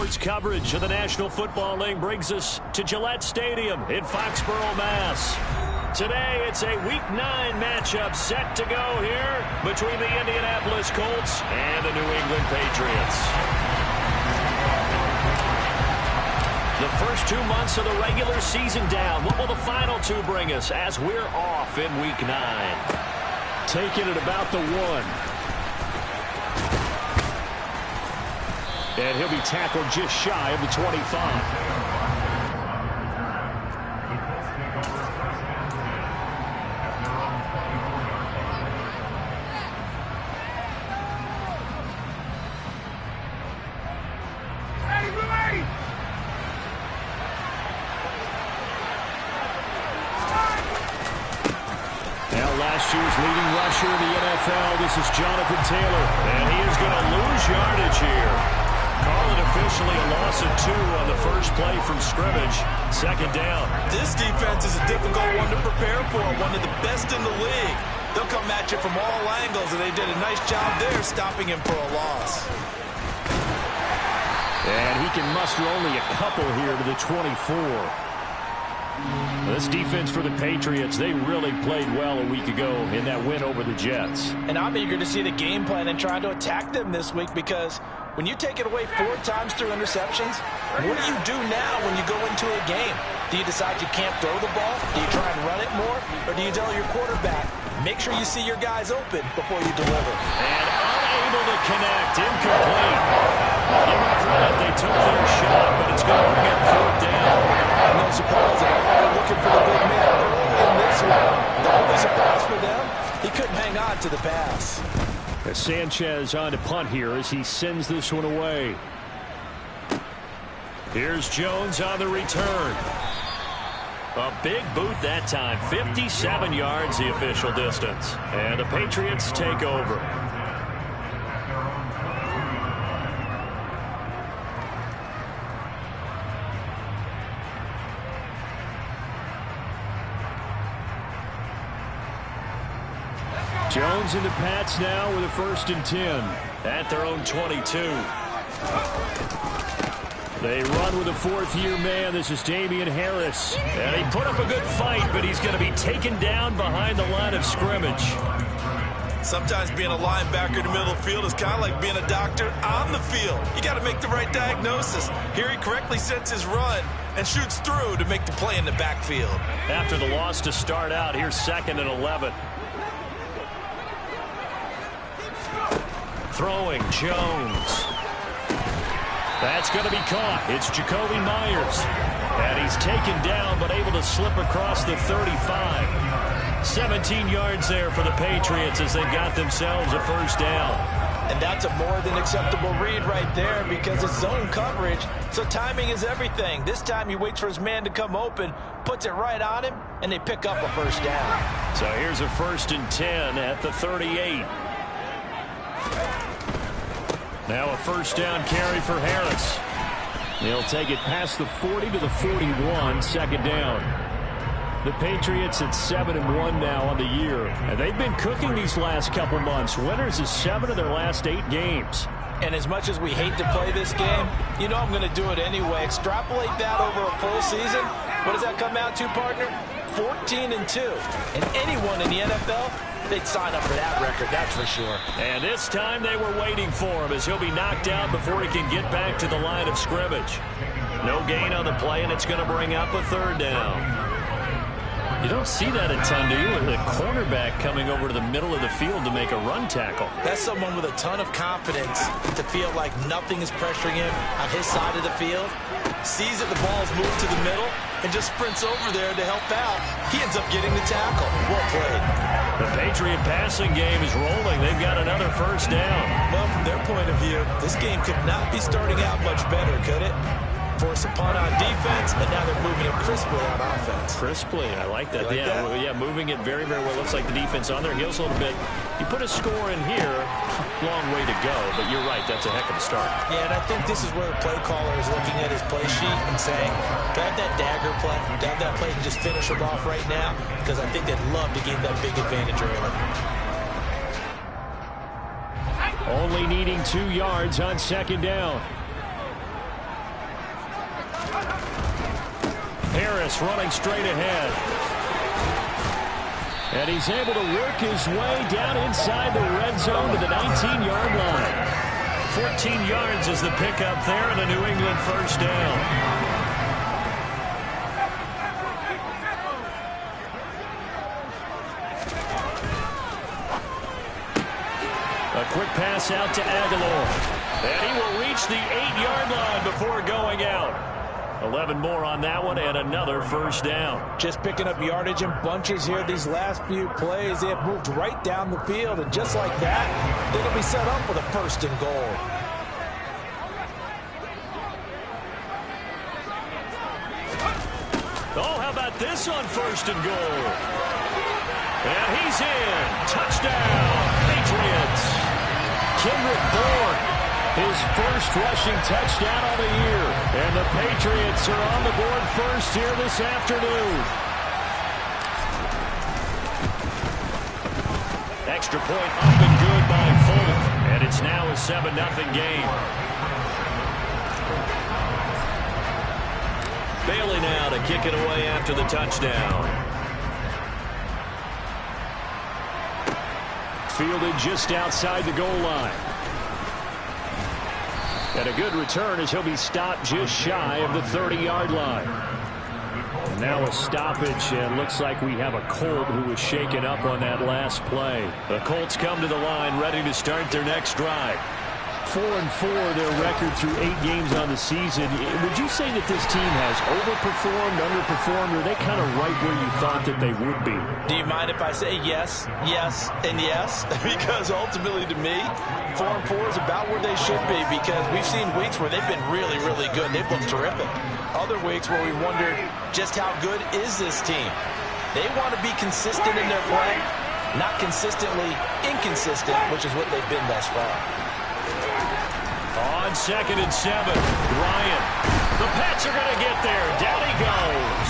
Sports coverage of the National Football League brings us to Gillette Stadium in Foxborough, Mass. Today, it's a Week 9 matchup set to go here between the Indianapolis Colts and the New England Patriots. The first 2 months of the regular season down. What will the final two bring us as we're off in Week 9? Taking it about the 1. And he'll be tackled just shy of the 25. Last year's leading rusher in the NFL, this is Jonathan Taylor, and he is going to lose yardage here. Call it officially a loss of 2 on the first play from scrimmage. Second down. This defense is a difficult one to prepare for, one of the best in the league. They'll come at you from all angles, and they did a nice job there stopping him for a loss. And he can muster only a couple here to the 24. This defense for the Patriots, they really played well a week ago in that win over the Jets. And I'm eager to see the game plan and try to attack them this week, because when you take it away 4 times through interceptions, what do you do now when you go into a game? Do you decide you can't throw the ball? Do you try and run it more? Or do you tell your quarterback, make sure you see your guys open before you deliver? And unable to connect, incomplete. Give them credit, they took their shot, but it's going to bring up 4th down. No surprise that everybody looking for the big man early in this one. The only surprise for them, he couldn't hang on to the pass. Sanchez on to punt here as he sends this one away. Here's Jones on the return. A big boot that time. 57 yards the official distance. And the Patriots take over. Jones and the Pats now with a 1st and 10 at their own 22. They run with a 4th-year man. This is Damian Harris. And he put up a good fight, but he's going to be taken down behind the line of scrimmage. Sometimes being a linebacker in the middle of the field is kind of like being a doctor on the field. You got to make the right diagnosis. Here he correctly sets his run and shoots through to make the play in the backfield. After the loss to start out, here's 2nd and 11. Throwing, Jones. That's going to be caught. It's Jacoby Myers. And he's taken down, but able to slip across the 35. 17 yards there for the Patriots as they've got themselves a 1st down. And that's a more than acceptable read right there, because it's zone coverage, so timing is everything. This time he waits for his man to come open, puts it right on him, and they pick up a 1st down. So here's a 1st and 10 at the 38. Now a 1st down carry for Harris. They'll take it past the 40 to the 41, 2nd down. The Patriots at 7-1 now on the year. And they've been cooking these last couple months. Winners is 7 of their last 8 games. And as much as we hate to play this game, you know I'm going to do it anyway. Extrapolate that over a full season. What does that come out to, partner? 14-2. And anyone in the NFL, they'd sign up for that record, that's for sure. And this time they were waiting for him, as he'll be knocked out before he can get back to the line of scrimmage. No gain on the play, and it's going to bring up a 3rd down. You don't see that a ton, do you? With a cornerback coming over to the middle of the field to make a run tackle. That's someone with a ton of confidence to feel like nothing is pressuring him on his side of the field. Sees that the ball's moved to the middle and just sprints over there to help out. He ends up getting the tackle. Well played. The Patriot passing game is rolling. They've got another 1st down. Well, from their point of view, this game could not be starting out much better, could it? Force a punt on defense, and now they're moving it crisply on offense. Crisply, I like that. Yeah, moving it very, very well. Looks like the defense on their heels a little bit. You put a score in here, long way to go, but you're right, that's a heck of a start. Yeah, and I think this is where the play caller is looking at his play sheet and saying, grab that dagger play, grab that play and just finish them off right now, because I think they'd love to gain that big advantage early. Only needing 2 yards on 2nd down. Harris running straight ahead. And he's able to work his way down inside the red zone to the 19-yard line. 14 yards is the pickup there, and a New England first down. A quick pass out to Aguilar. And he will reach the 8-yard line before going out. 11 more on that one, and another first down. Just picking up yardage in bunches here these last few plays. They have moved right down the field, and just like that, they'll be set up with a first and goal. Oh, how about this on first and goal? And he's in. Touchdown, Patriots. Kendrick Bourne, his first rushing touchdown of the year. And the Patriots are on the board first here this afternoon. Extra point up and good by Fulton. And it's now a 7-0 game. Bailey now to kick it away after the touchdown. Fielded just outside the goal line. And a good return as he'll be stopped just shy of the 30-yard line. And now a stoppage, and looks like we have a Colt who was shaken up on that last play. The Colts come to the line ready to start their next drive. 4-4 their record through 8 games on the season. Would you say that this team has overperformed, underperformed, or are they kind of right where you thought that they would be? Do you mind if I say yes, yes, and yes? Because ultimately to me, 4-4 is about where they should be, because we've seen weeks where they've been really, really good. They've looked terrific. Other weeks where we wondered just how good is this team. They want to be consistent in their play, not consistently inconsistent, which is what they've been thus far. On 2nd and 7, Ryan. The Pats are going to get there. Down he goes.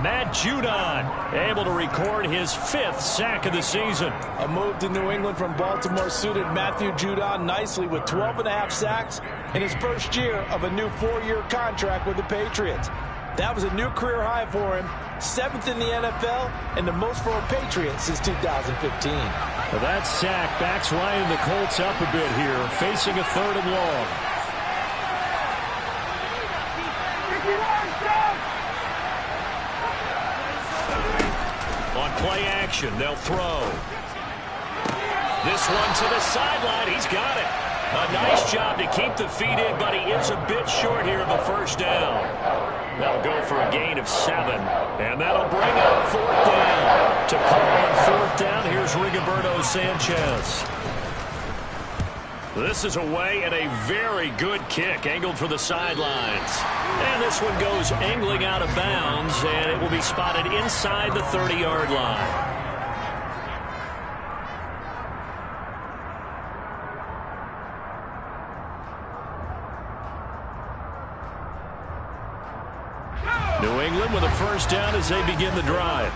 Matt Judon able to record his 5th sack of the season. A move to New England from Baltimore suited Matthew Judon nicely with 12.5 sacks in his first year of a new 4-year contract with the Patriots. That was a new career high for him, 7th in the NFL, and the most for a Patriot since 2015. Well, that sack backs Ryan and the Colts up a bit here, facing a 3rd and long. On play action, they'll throw. This one to the sideline. He's got it. A nice job to keep the feet in, but he is a bit short here of a first down. That'll go for a gain of 7, and that'll bring up 4th down. To call on 4th down, here's Rigoberto Sanchez. This is away, and a very good kick, angled for the sidelines. And this one goes angling out of bounds, and it will be spotted inside the 30-yard line. New England with a first down as they begin the drive.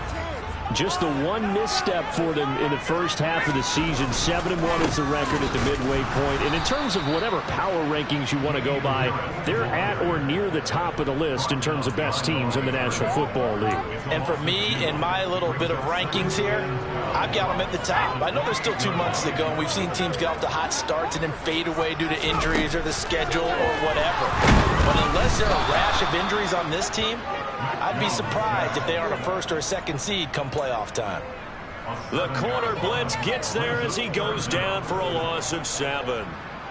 Just the one misstep for them in the first half of the season. 7-1 is the record at the midway point. And in terms of whatever power rankings you want to go by, they're at or near the top of the list in terms of best teams in the National Football League. And for me, in my little bit of rankings here, I've got them at the top. I know there's still 2 months to go, and we've seen teams get off to hot starts and then fade away due to injuries or the schedule or whatever. But unless there are a rash of injuries on this team, I'd be surprised if they aren't a 1st or a 2nd seed come playoff time. The corner blitz gets there as he goes down for a loss of 7.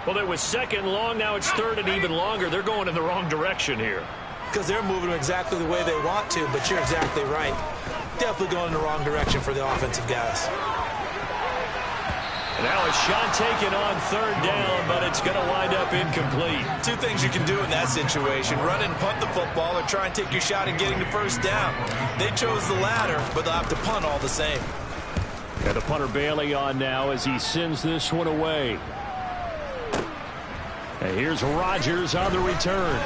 Well, it was 2nd and long. Now it's 3rd and even longer. They're going in the wrong direction here. Because they're moving exactly the way they want to, but you're exactly right. Definitely going in the wrong direction for the offensive guys. Now a shot taken on 3rd down, but it's going to wind up incomplete. 2 things you can do in that situation: run and punt the football, or try and take your shot at getting the first down. They chose the latter, but they'll have to punt all the same. And the punter Bailey on now as he sends this one away. And here's Rodgers on the return.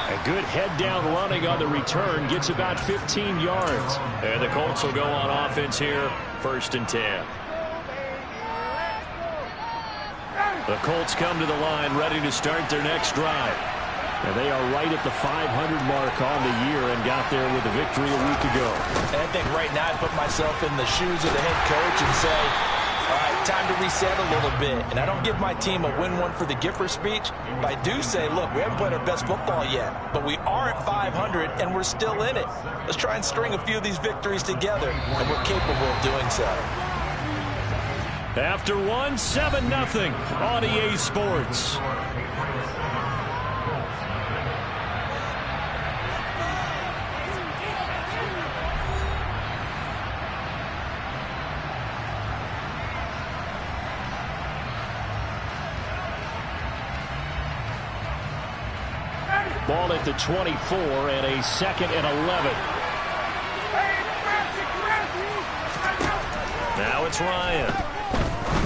A good head down running on the return, gets about 15 yards. And the Colts will go on offense here, 1st and 10. The Colts come to the line ready to start their next drive. And they are right at the 500 mark on the year and got there with a victory a week ago. And I think right now I put myself in the shoes of the head coach and say, all right, time to reset a little bit. And I don't give my team a win one for the Gipper speech, but I do say, look, we haven't played our best football yet, but we are at 500 and we're still in it. Let's try and string a few of these victories together, and we're capable of doing so. After one, 7-0 on EA Sports. Ball at the 24 and a 2nd and 11. Now it's Ryan.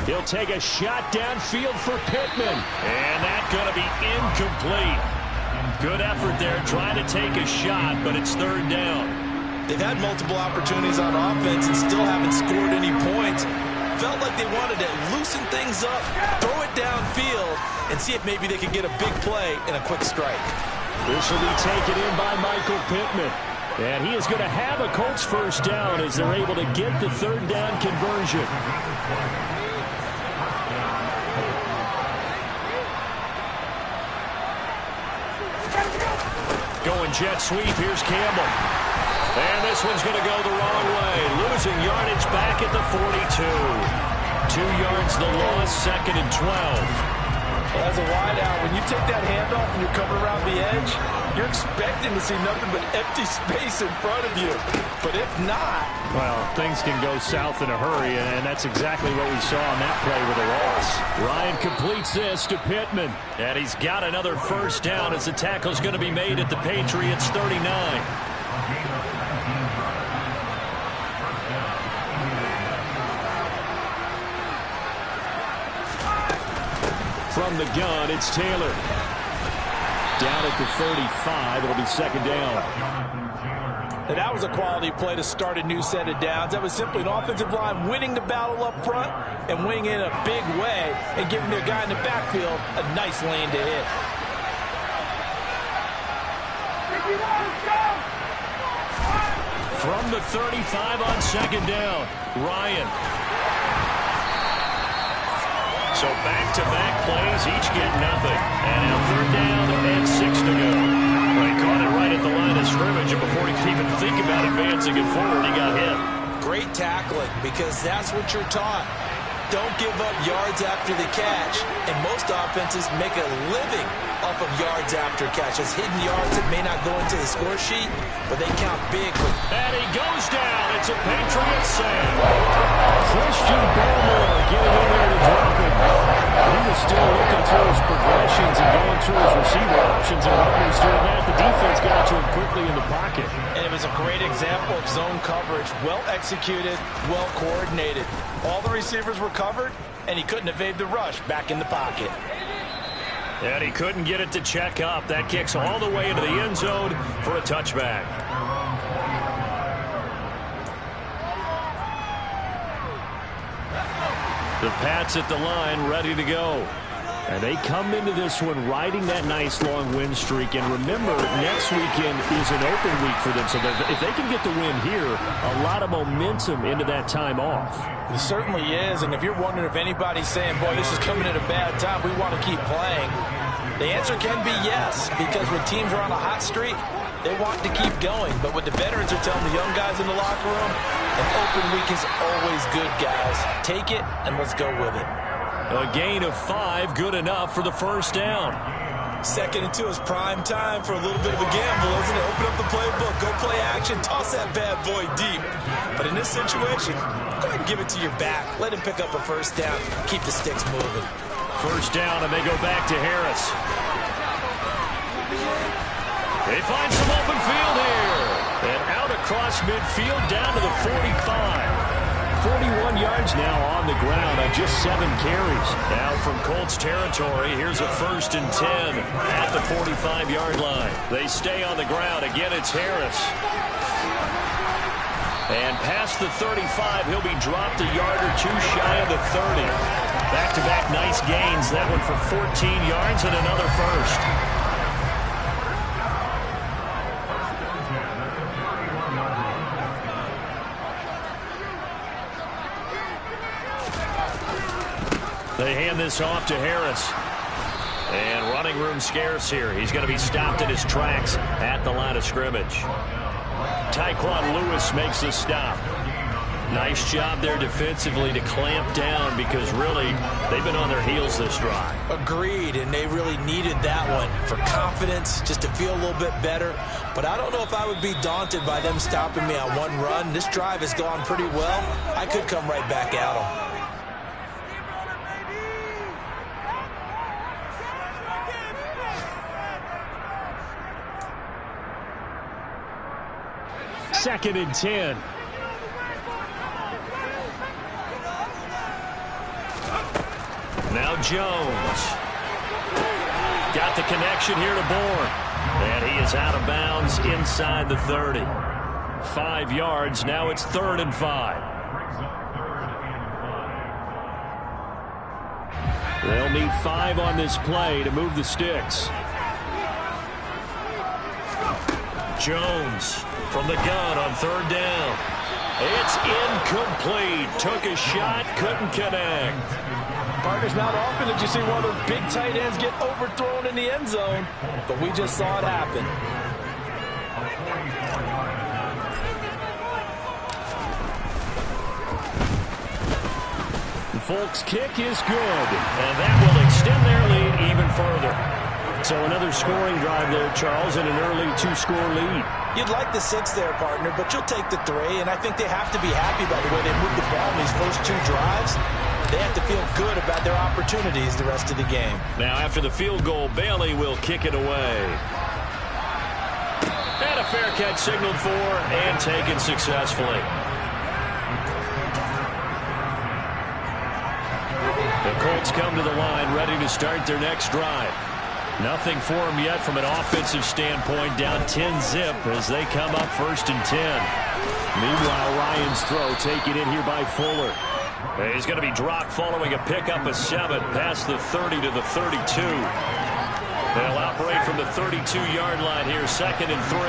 He'll take a shot downfield for Pittman. And that's going to be incomplete. Good effort there trying to take a shot, but it's 3rd down. They've had multiple opportunities on offense and still haven't scored any points. Felt like they wanted to loosen things up, throw it downfield, and see if maybe they could get a big play and a quick strike. This will be taken in by Michael Pittman. And he is going to have a Colts first down as they're able to get the 3rd down conversion. Going jet sweep. Here's Campbell. And this one's going to go the wrong way. Losing yardage back at the 42. 2 yards the loss, 2nd and 12. As a wideout, when you take that handoff and you're coming around the edge, you're expecting to see nothing but empty space in front of you. But if not... Well, things can go south in a hurry, and that's exactly what we saw on that play with a loss. Ryan completes this to Pittman, and he's got another first down as the tackle's going to be made at the Patriots 39. From the gun, it's Taylor. Down at the 35, it'll be 2nd down. And that was a quality play to start a new set of downs. That was simply an offensive line winning the battle up front and winning in a big way and giving their guy in the backfield a nice lane to hit. From the 35 on 2nd down, Ryan. So back-to-back plays, each get nothing. And now 3rd down and 6 to go. Well, he caught it right at the line of scrimmage, and before he could even think about advancing it forward, he got hit. Great tackling, because that's what you're taught. Don't give up yards after the catch. And most offenses make a living off of yards after catch. It's hidden yards that may not go into the score sheet, but they count big. And he goes down. It's a Patriots save. Christian Barmore getting in there to drop him. He was still looking through his progressions and going through his receiver options, and while he was doing that, the defense got to him quickly in the pocket. And it was a great example of zone coverage. Well executed, well coordinated. All the receivers were covered, and he couldn't evade the rush back in the pocket. And he couldn't get it to check up. That kicks all the way into the end zone for a touchback. The Pats at the line, ready to go. And they come into this one riding that nice long win streak. And remember, next weekend is an open week for them. So if they can get the win here, a lot of momentum into that time off. It certainly is. And if you're wondering if anybody's saying, boy, this is coming at a bad time, we want to keep playing, the answer can be yes. Because when teams are on a hot streak, they want to keep going. But what the veterans are telling the young guys in the locker room, an open week is always good, guys. Take it and let's go with it. A gain of 5, good enough for the first down. 2nd and 2 is prime time for a little bit of a gamble, isn't it? Open up the playbook, go play action, toss that bad boy deep. But in this situation, go ahead and give it to your back. Let him pick up a first down. Keep the sticks moving. First down, and they go back to Harris. They find some open field here. And out across midfield down to the 45. 41 yards now on the ground on just 7 carries. Now from Colts territory, here's a 1st and 10 at the 45-yard line. They stay on the ground. Again, it's Harris. And past the 35, he'll be dropped a yard or 2 shy of the 30. Back-to-back nice gains. That one for 14 yards and another first. They hand this off to Harris. And running room scarce here. He's going to be stopped in his tracks at the line of scrimmage. Tyquan Lewis makes the stop. Nice job there defensively to clamp down because really they've been on their heels this drive. Agreed, and they really needed that one for confidence, just to feel a little bit better. But I don't know if I would be daunted by them stopping me on one run. This drive has gone pretty well. I could come right back at them. Second and 10. Now Jones. Got the connection here to Bourne. And he is out of bounds inside the 30. 5 yards. Now it's 3rd and 5. They'll need 5 on this play to move the sticks. Jones from the gun on 3rd down. It's incomplete. Took a shot, couldn't connect. Partners, not often did you see one of those big tight ends get overthrown in the end zone, but we just saw it happen. The Folks kick is good, and that will extend their lead even further. So another scoring drive there, Charles, and an early 2-score lead. You'd like the 6 there, partner, but you'll take the 3, and I think they have to be happy by the way they moved the ball in these first 2 drives. They have to feel good about their opportunities the rest of the game. Now, after the field goal, Bailey will kick it away. And a fair catch signaled for and taken successfully. The Colts come to the line, ready to start their next drive. Nothing for them yet from an offensive standpoint, down 10-zip as they come up 1st and 10. Meanwhile, Ryan's throw taken in here by Fuller. He's going to be dropped following a pickup of 7 past the 30 to the 32. They'll operate from the 32-yard line here, 2nd and 3.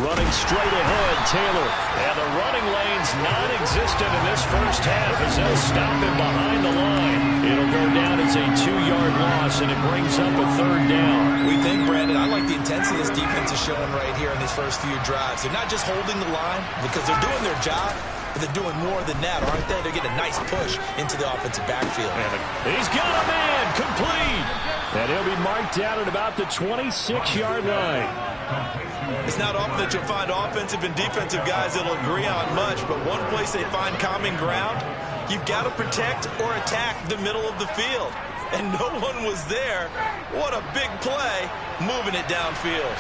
Running straight ahead, Taylor. And the running lane's non-existent in this first half as they'll stop him behind the line. It'll go down as a 2-yard loss, and it brings up a 3rd down. We think, Brandon, I like the intensity this defense is showing right here in these first few drives. They're not just holding the line because they're doing their job, but they're doing more than that, aren't they? They're getting a nice push into the offensive backfield. He's got a man, complete. And he'll be marked down at about the 26-yard line. It's not often that you'll find offensive and defensive guys that'll agree on much, but one place they find common ground, you've got to protect or attack the middle of the field. And no one was there. What a big play, moving it downfield.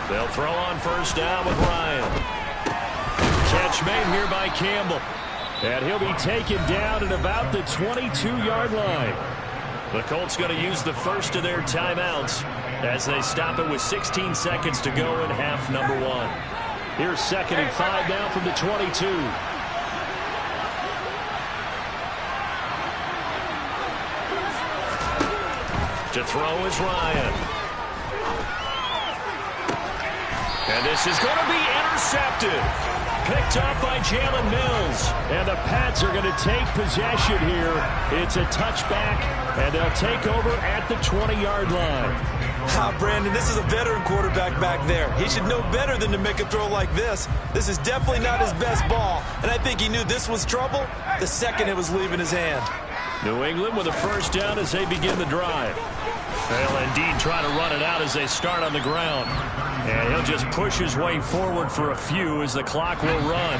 They'll throw on 1st down with Ryan. Catch made here by Campbell. And he'll be taken down at about the 22-yard line. The Colts going to use the first of their timeouts as they stop it with 16 seconds to go in half number 1. Here's 2nd and 5 now from the 22. To throw is Ryan. And this is going to be intercepted. Picked up by Jalen Mills. And the Pats are going to take possession here. It's a touchback, and they'll take over at the 20-yard line. Brandon, this is a veteran quarterback back there. He should know better than to make a throw like this. This is definitely not his best ball, and I think he knew this was trouble the second it was leaving his hand. New England with a 1st down as they begin the drive. They'll indeed try to run it out as they start on the ground. And he'll just push his way forward for a few as the clock will run.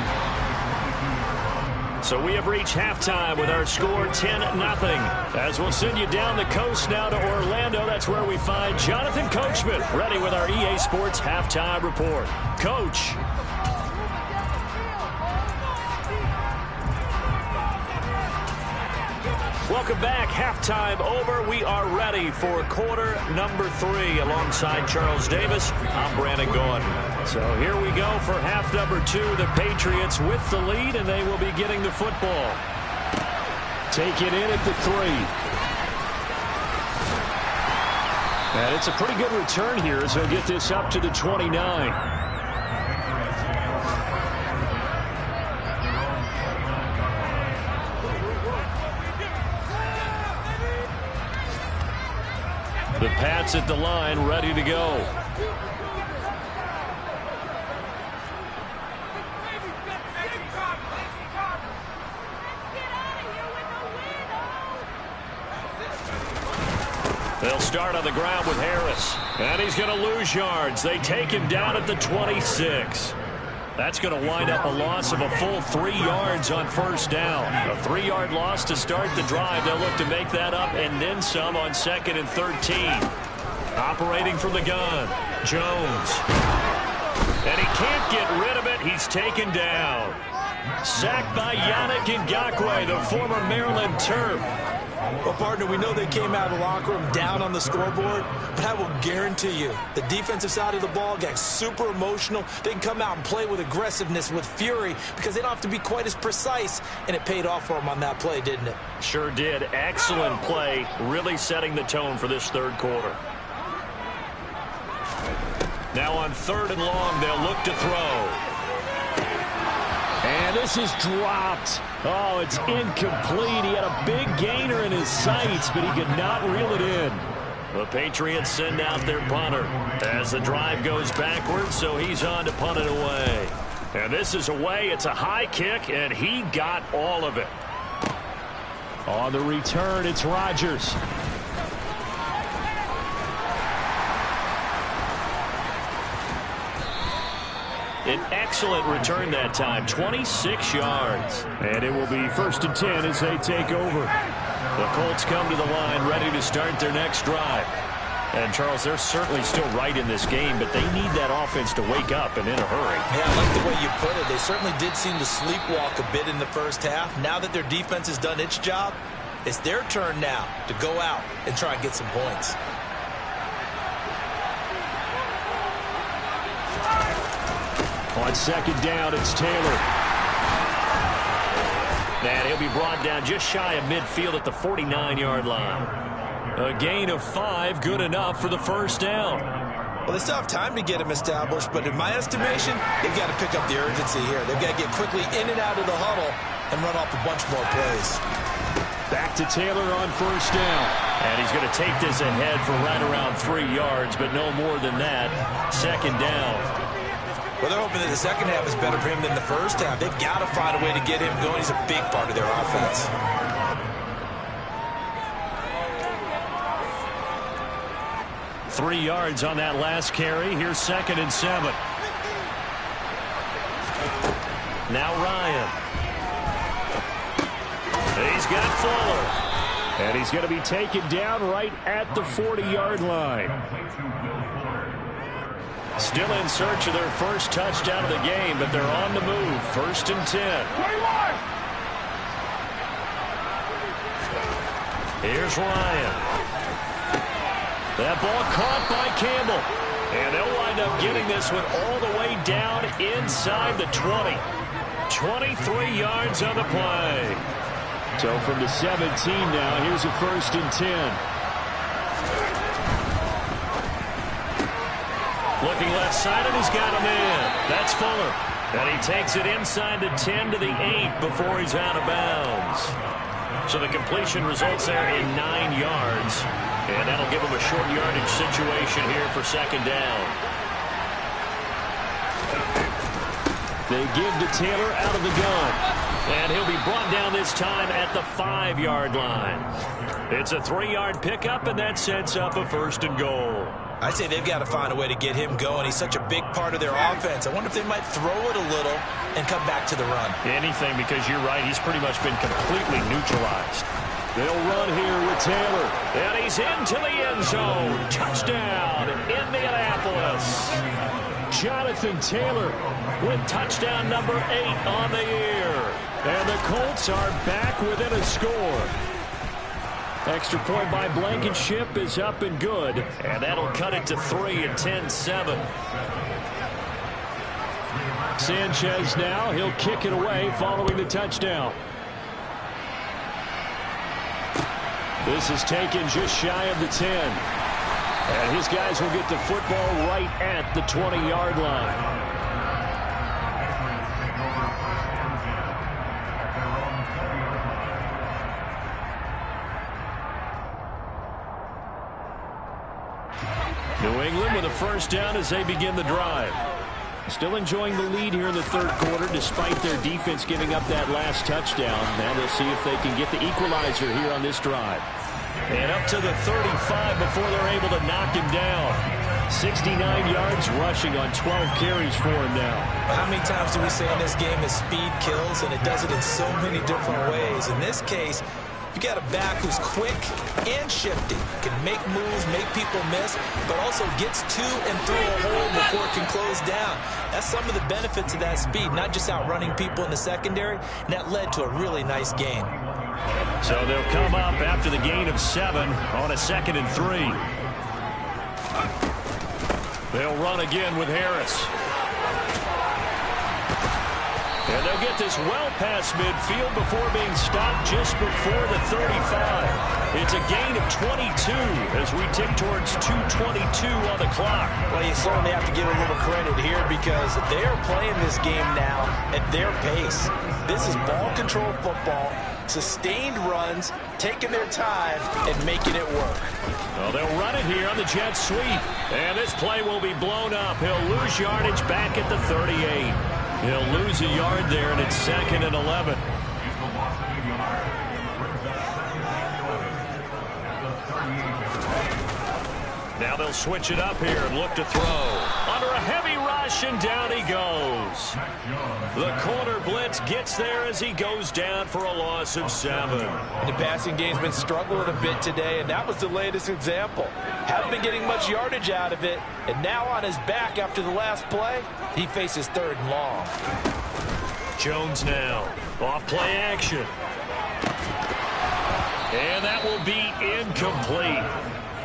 So we have reached halftime with our score 10-0. As we'll send you down the coast now to Orlando. That's where we find Jonathan Coachman ready with our EA Sports halftime report. Coach. Welcome back. Halftime over. We are ready for quarter number 3 alongside Charles Davis. I'm Brandon Gordon. So here we go for half number 2. The Patriots with the lead, and they will be getting the football. Take it in at the 3. And it's a pretty good return here as he'll get this up to the 29. The Pats at the line, ready to go. They'll start on the ground with Harris. And he's going to lose yards. They take him down at the 26. That's going to wind up a loss of a full 3 yards on first down. A 3-yard loss to start the drive. They'll look to make that up and then some on 2nd and 13. Operating from the gun, Jones. And he can't get rid of it. He's taken down. Sacked by Yannick Ngakoue, the former Maryland Terp. Well, partner, we know they came out of the locker room down on the scoreboard, but I will guarantee you the defensive side of the ball got super emotional. They can come out and play with aggressiveness, with fury, because they don't have to be quite as precise, and it paid off for them on that play, didn't it? Sure did. Excellent play, really setting the tone for this third quarter. Now on 3rd and long, they'll look to throw. And this is dropped. Oh, it's incomplete. He had a big gainer in his sights, but he could not reel it in. The Patriots send out their punter as the drive goes backwards, so he's on to punt it away. And this is away. It's a high kick, and he got all of it. On the return, it's Rodgers. An excellent return that time, 26 yards. And it will be 1st and 10 as they take over. The Colts come to the line ready to start their next drive. And, Charles, they're certainly still right in this game, but they need that offense to wake up and in a hurry. Yeah, I like the way you put it. They certainly did seem to sleepwalk a bit in the first half. Now that their defense has done its job, it's their turn now to go out and try and get some points. On 2nd down, it's Taylor. And he'll be brought down just shy of midfield at the 49-yard line. A gain of 5, good enough for the first down. Well, they still have time to get him established, but in my estimation, they've got to pick up the urgency here. They've got to get quickly in and out of the huddle and run off a bunch more plays. Back to Taylor on 1st down. And he's going to take this ahead for right around 3 yards, but no more than that. 2nd down. Well, they're hoping that the second half is better for him than the first half. They've got to find a way to get him going. He's a big part of their offense. Three yards on that last carry. Here's 2nd and 7. Now Ryan. He's got Fuller. And he's going to be taken down right at the 40-yard line. Still in search of their first touchdown of the game, but they're on the move. 1st and 10. Here's Ryan. That ball caught by Campbell. And they'll wind up getting this one all the way down inside the 20. 23 yards on the play. So from the 17 now, here's a 1st and 10. Looking left side, and he's got him in. That's Fuller. And he takes it inside the 10 to the 8 before he's out of bounds. So the completion results there in 9 yards. And that'll give him a short yardage situation here for 2nd down. They give to Taylor out of the gun. And he'll be brought down this time at the 5-yard line. It's a 3-yard pickup, and that sets up a 1st and goal. I'd say they've got to find a way to get him going. He's such a big part of their offense. I wonder if they might throw it a little and come back to the run. Anything, because you're right. He's pretty much been completely neutralized. They'll run here with Taylor. And he's into the end zone. Touchdown, Indianapolis. Jonathan Taylor with touchdown number 8 on the year. And the Colts are back within a score. Extra point by Blankenship is up and good. And that'll cut it to 3 and 10-7. Sanchez now. He'll kick it away following the touchdown. This is taken just shy of the 10. And his guys will get the football right at the 20-yard line. New England with a first down as they begin the drive. Still enjoying the lead here in the third quarter despite their defense giving up that last touchdown. Now they'll see if they can get the equalizer here on this drive. And up to the 35 before they're able to knock him down. 69 yards rushing on 12 carries for him now. How many times do we say in this game that speed kills, and it does it in so many different ways? In this case, you got a back who's quick and shifty, can make moves, make people miss, but also gets to and through a hole before it can close down. That's some of the benefits of that speed, not just outrunning people in the secondary, and that led to a really nice gain. So they'll come up after the gain of 7 on a 2nd and 3. They'll run again with Harris. And they'll get this well past midfield before being stopped just before the 35. It's a gain of 22 as we tick towards 2:22 on the clock. Well, you certainly have to give a little credit here because they're playing this game now at their pace. This is ball control football, sustained runs, taking their time, and making it work. Well, they'll run it here on the jet sweep. And this play will be blown up. He'll lose yardage back at the 38. He'll lose a yard there, and it's 2nd and 11. Now they'll switch it up here and look to throw. Under a heavy rush, and down he goes. The corner blitz gets there as he goes down for a loss of 7. The passing game's been struggling a bit today, and that was the latest example. Haven't been getting much yardage out of it, and now on his back after the last play, he faces 3rd and long. Jones now. Off play action. And that will be incomplete.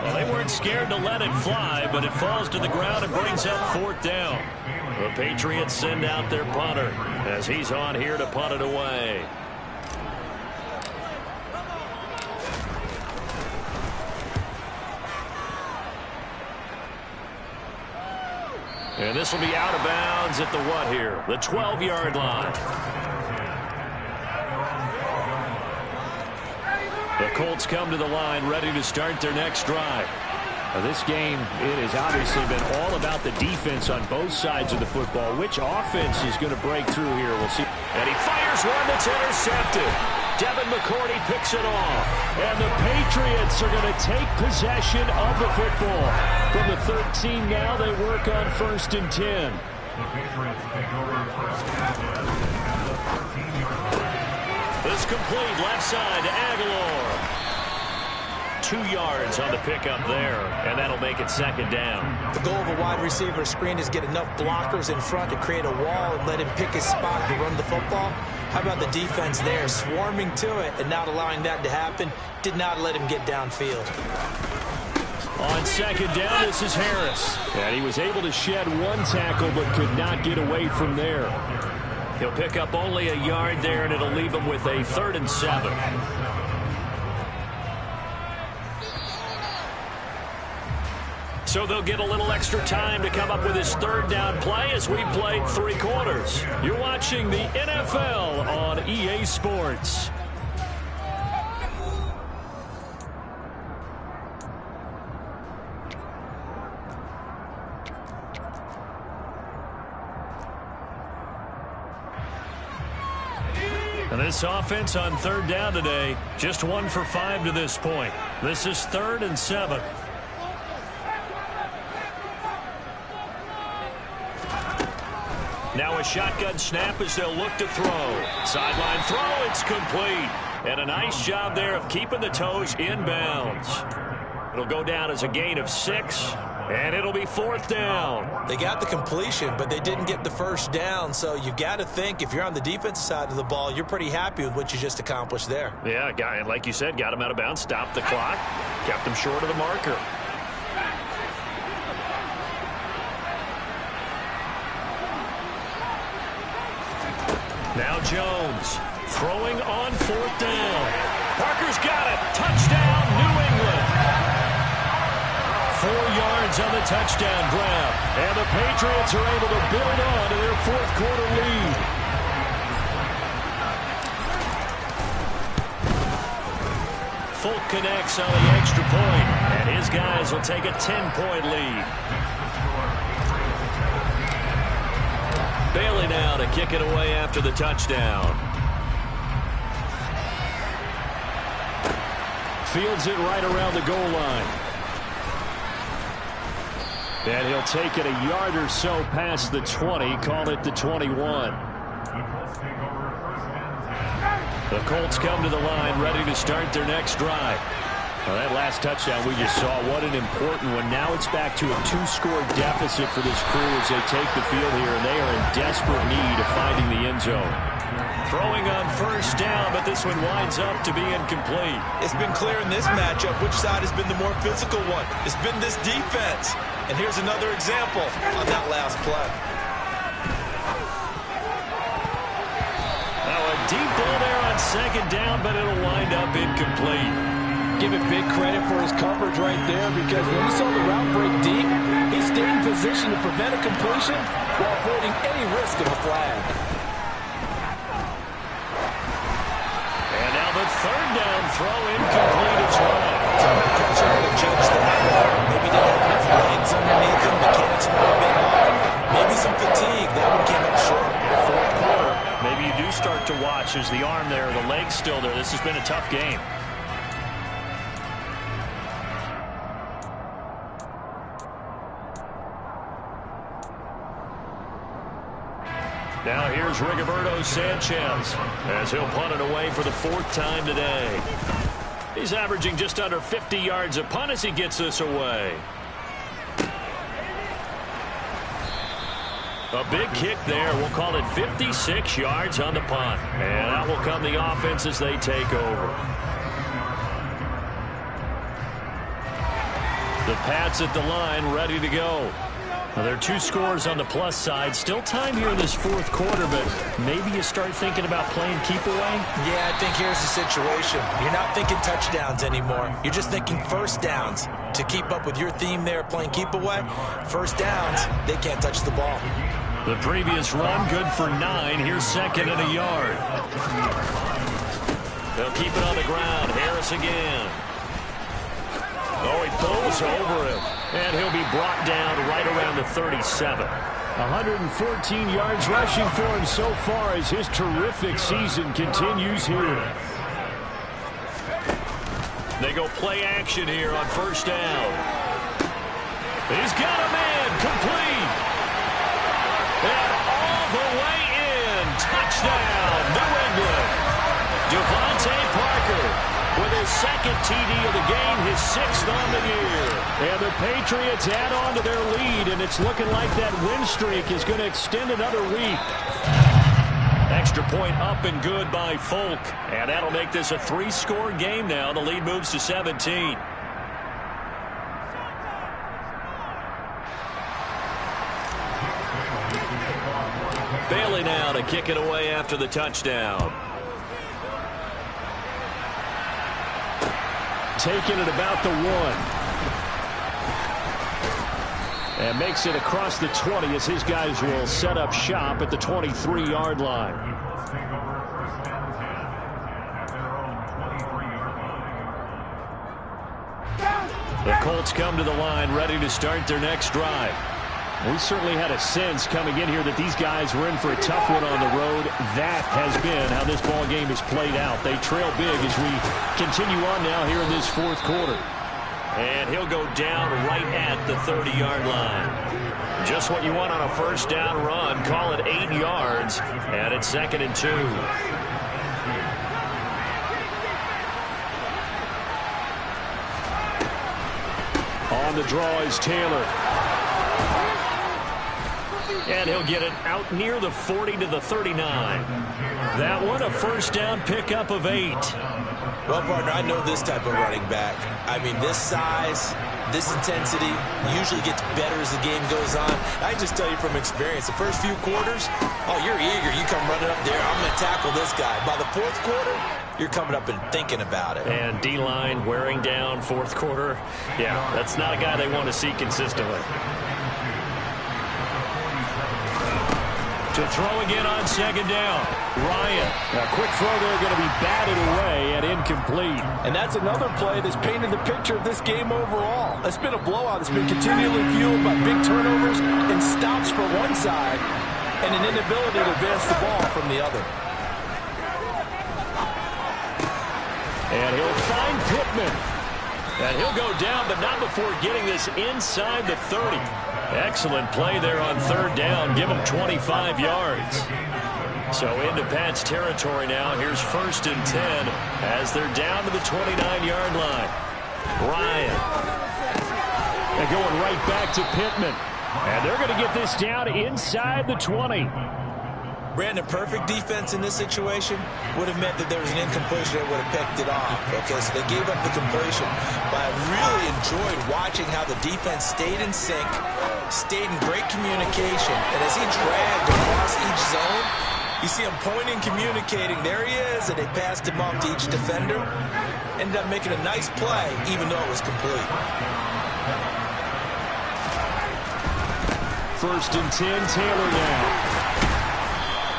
Well, they weren't scared to let it fly, but it falls to the ground and brings up 4th down. The Patriots send out their punter as he's on here to punt it away. And this will be out of bounds at the what here? The 12-yard line. The Colts come to the line ready to start their next drive. Now this game, it has obviously been all about the defense on both sides of the football. Which offense is going to break through here? We'll see. And he fires one that's intercepted. Devin McCourty picks it off. And the Patriots are going to take possession of the football. From the 13 now, they work on 1st and 10. This complete left side to Aguilar. 2 yards on the pickup there, and that'll make it 2nd down. The goal of a wide receiver screen is get enough blockers in front to create a wall and let him pick his spot to run the football. How about the defense there, swarming to it and not allowing that to happen? Did not let him get downfield. On 2nd down, this is Harris. And he was able to shed 1 tackle but could not get away from there. He'll pick up only a yard there, and it'll leave him with a 3rd and 7. So they'll get a little extra time to come up with his 3rd down play as we played 3 quarters. You're watching the NFL on EA Sports. And this offense on 3rd down today, just 1 for 5 to this point. This is 3rd and 7. Now a shotgun snap as they'll look to throw. Sideline throw, it's complete. And a nice job there of keeping the toes in bounds. It'll go down as a gain of 6, and it'll be 4th down. They got the completion, but they didn't get the 1st down, so you got to think if you're on the defensive side of the ball, you're pretty happy with what you just accomplished there. Yeah, guy, like you said, got him out of bounds, stopped the clock, kept him short of the marker. Now Jones throwing on 4th down. Parker's got it. Touchdown, New England. 4 yards on the touchdown grab. And the Patriots are able to build on to their fourth quarter lead. Folk connects on the extra point, and his guys will take a 10-point lead. Bailey now to kick it away after the touchdown. Fields it right around the goal line. And he'll take it a yard or so past the 20, call it the 21. The Colts come to the line ready to start their next drive. Well, that last touchdown we just saw, what an important one. Now it's back to a 2-score deficit for this crew as they take the field here, and they are in desperate need of finding the end zone. Throwing on first down, but this one winds up to be incomplete. It's been clear in this matchup which side has been the more physical one. It's been this defense. And here's another example on that last play. Now a deep ball there on second down, but it'll wind up incomplete. Give it big credit for his coverage right there, because when he saw the route break deep, he stayed in position to prevent a completion while avoiding any risk of a flag. And now the third down throw incomplete as well. Pressure to judge that. Maybe they have enough legs underneath them. Mechanics might have been off. Maybe some fatigue. That one came up short. Fourth quarter, maybe you do start to watch as the arm there, the leg's still there. This has been a tough game. Now here's Rigoberto Sanchez as he'll punt it away for the 4th time today. He's averaging just under 50 yards a punt as he gets this away. A big kick there. We'll call it 56 yards on the punt. And that will come the offense as they take over. The Pats at the line ready to go. Well, there are 2 scores on the plus side. Still time here in this 4th quarter, but maybe you start thinking about playing keep away? Yeah, I think here's the situation. You're not thinking touchdowns anymore. You're just thinking first downs. To keep up with your theme there, playing keep away, first downs, they can't touch the ball. The previous run, good for 9. Here's second and a yard. They'll keep it on the ground. Harris again. Oh, he pulls over him. And he'll be brought down right around the 37. 114 yards rushing for him so far as his terrific season continues here. They go play action here on first down. He's got a man complete. And all the way in. Touchdown, New England. Devontae Parker with his second TD of the game, his 6th on the year. And the Patriots add on to their lead, and it's looking like that win streak is going to extend another week. Extra point up and good by Folk. And that'll make this a 3-score game now. The lead moves to 17. Bailey now to kick it away after the touchdown. Taking it about the 1. And makes it across the 20 as his guys will set up shop at the 23-yard line. The Colts come to the line ready to start their next drive. We certainly had a sense coming in here that these guys were in for a tough one on the road. That has been how this ball game has played out. They trail big as we continue on now here in this 4th quarter. And he'll go down right at the 30-yard line. Just what you want on a first down run. Call it 8 yards. And it's 2nd and 2. On the draw is Taylor. And he'll get it out near the 40 to the 39. That one a first down pickup of 8. Well, partner, I know this type of running back. I mean, this size, this intensity usually gets better as the game goes on. I just tell you from experience, the first few quarters, oh, you're eager. You come running up there. I'm going to tackle this guy. By the 4th quarter, you're coming up and thinking about it. And D-line wearing down fourth quarter. Yeah, that's not a guy they want to see consistently. To throw again on second down. Ryan. A quick throw there going to be batted away and incomplete. And that's another play that's painted the picture of this game overall. It's been a blowout. It's been continually fueled by big turnovers and stops for one side and an inability to advance the ball from the other. And he'll find Pittman. And he'll go down, but not before getting this inside the 30. Excellent play there on third down. Give him 25 yards. So into Pat's territory now. Here's 1st and 10 as they're down to the 29-yard line. Ryan. They're going right back to Pittman. And they're going to get this down inside the 20. Brandon, perfect defense in this situation would have meant that there was an incompletion that would have picked it off. Okay, so they gave up the completion. But I really enjoyed watching how the defense stayed in sync, stayed in great communication. And as he dragged across each zone, you see him pointing, communicating. There he is, and they passed him off to each defender. Ended up making a nice play, even though it was complete. 1st and 10, Taylor now.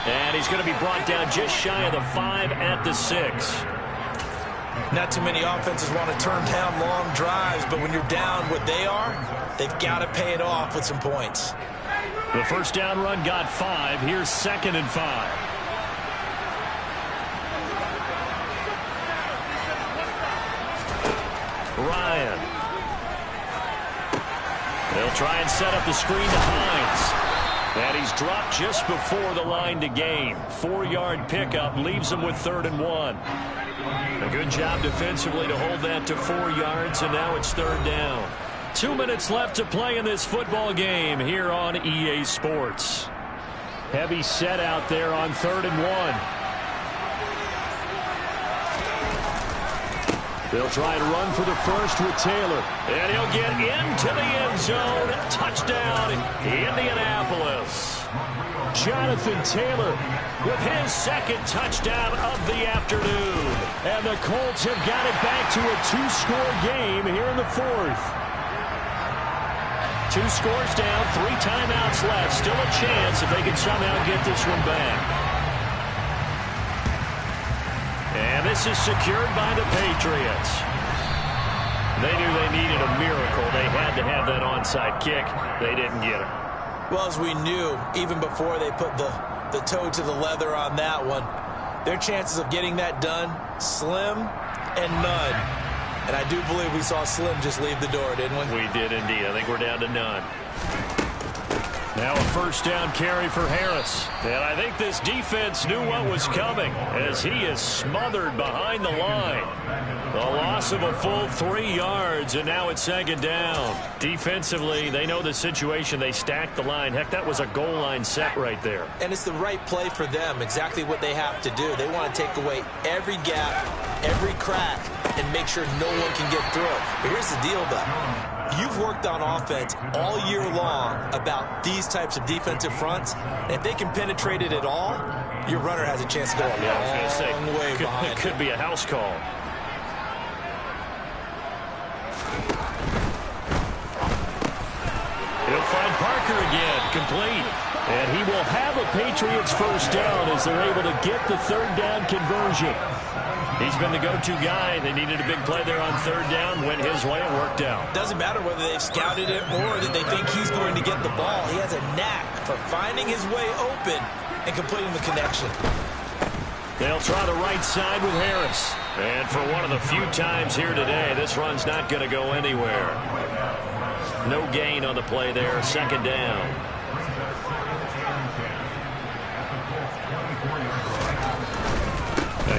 And he's going to be brought down just shy of the 5 at the 6. Not too many offenses want to turn down long drives, but when you're down what they are, they've got to pay it off with some points. The first down run got 5. Here's 2nd and 5. Ryan. They'll try and set up the screen to Hines. And he's dropped just before the line to gain. 4-yard pickup leaves him with 3rd and 1. A good job defensively to hold that to 4 yards, and now it's 3rd down. 2 minutes left to play in this football game here on EA Sports. Heavy set out there on 3rd and 1. They'll try and run for the first with Taylor. And he'll get into the end zone. Touchdown, Indianapolis. Jonathan Taylor with his 2nd touchdown of the afternoon. And the Colts have got it back to a 2-score game here in the 4th. 2 scores down, 3 timeouts left. Still a chance if they can somehow get this one back. And this is secured by the Patriots. They knew they needed a miracle. They had to have that onside kick. They didn't get it. Well, as we knew, even before they put the toe to the leather on that one, their chances of getting that done, slim and none. And I do believe we saw Slim just leave the door, didn't we? We did indeed. I think we're down to none. Now a first down carry for Harris. And I think this defense knew what was coming as he is smothered behind the line. The loss of a full 3 yards, and now it's 2nd down. Defensively, they know the situation. They stacked the line. Heck, that was a goal line set right there. And it's the right play for them, exactly what they have to do. They want to take away every gap, every crack, and make sure no one can get through it. But here's the deal, though. You've worked on offense all year long about these types of defensive fronts. And if they can penetrate it at all, your runner has a chance to go a long way behind. It could be a house call. He'll find Parker again, complete. And he will have a Patriots first down as they're able to get the 3rd down conversion. He's been the go-to guy. They needed a big play there on 3rd down. Went his way and worked out. Doesn't matter whether they've scouted it or that they think he's going to get the ball. He has a knack for finding his way open and completing the connection. They'll try the right side with Harris. And for one of the few times here today, this run's not going to go anywhere. No gain on the play there. 2nd down.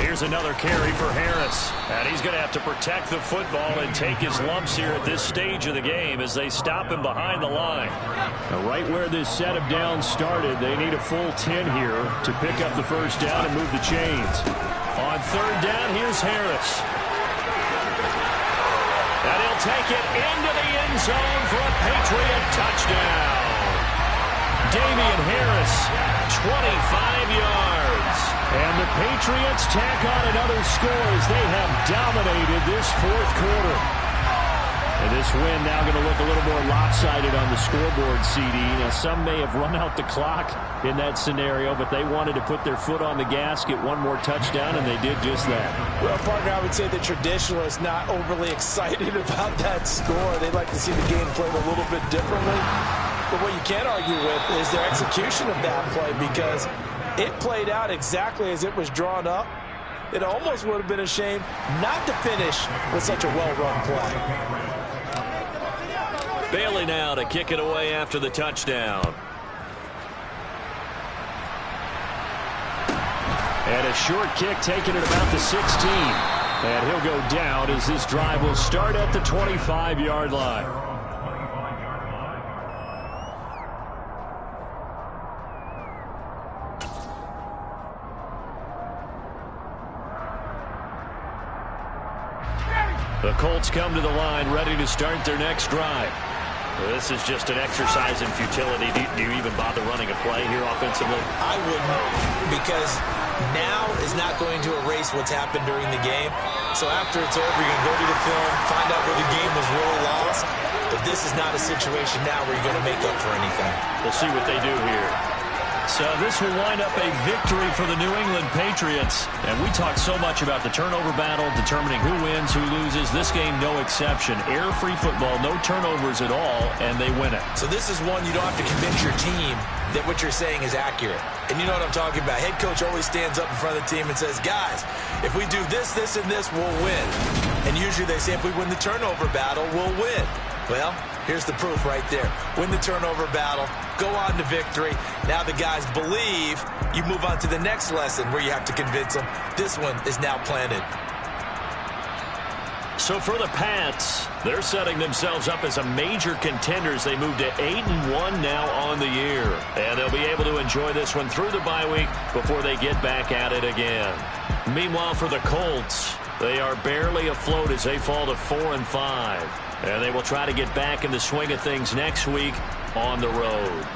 Here's another carry for Harris. And he's going to have to protect the football and take his lumps here at this stage of the game as they stop him behind the line. Now, right where this set of downs started, they need a full 10 here to pick up the first down and move the chains. On 3rd down, here's Harris. And he'll take it into the end zone for a Patriot touchdown. Damian Harris, 25 yards. And the Patriots tack on another score as they have dominated this fourth quarter. And this win now going to look a little more lopsided on the scoreboard, CD. Now, some may have run out the clock in that scenario, but they wanted to put their foot on the gas, get one more touchdown, and they did just that. Well, partner, I would say the traditionalists not overly excited about that score. They'd like to see the game played a little bit differently. But what you can't argue with is their execution of that play, because it played out exactly as it was drawn up. It almost would have been a shame not to finish with such a well-run play. Bailey now to kick it away after the touchdown. And a short kick taken at about the 16. And he'll go down as this drive will start at the 25-yard line. The Colts come to the line ready to start their next drive. Well, this is just an exercise in futility. Do you even bother running a play here offensively? I wouldn't, because now is not going to erase what's happened during the game. So after it's over, you're going to go to the film, find out where the game was really lost. But this is not a situation now where you're going to make up for anything. We'll see what they do here. So this will wind up a victory for the New England Patriots. And we talk so much about the turnover battle, determining who wins, who loses. This game, no exception. Error-free football, no turnovers at all, and they win it. So this is one you don't have to convince your team that what you're saying is accurate. And you know what I'm talking about. Head coach always stands up in front of the team and says, guys, if we do this, this, and this, we'll win. And usually they say if we win the turnover battle, we'll win. Well, here's the proof right there. Win the turnover battle, go on to victory. Now the guys believe. You move on to the next lesson where you have to convince them. This one is now planted. So for the Pats, they're setting themselves up as a major contenders. They move to 8-1 now on the year. And they'll be able to enjoy this one through the bye week before they get back at it again. Meanwhile, for the Colts, they are barely afloat as they fall to 4-5. And they will try to get back in the swing of things next week on the road.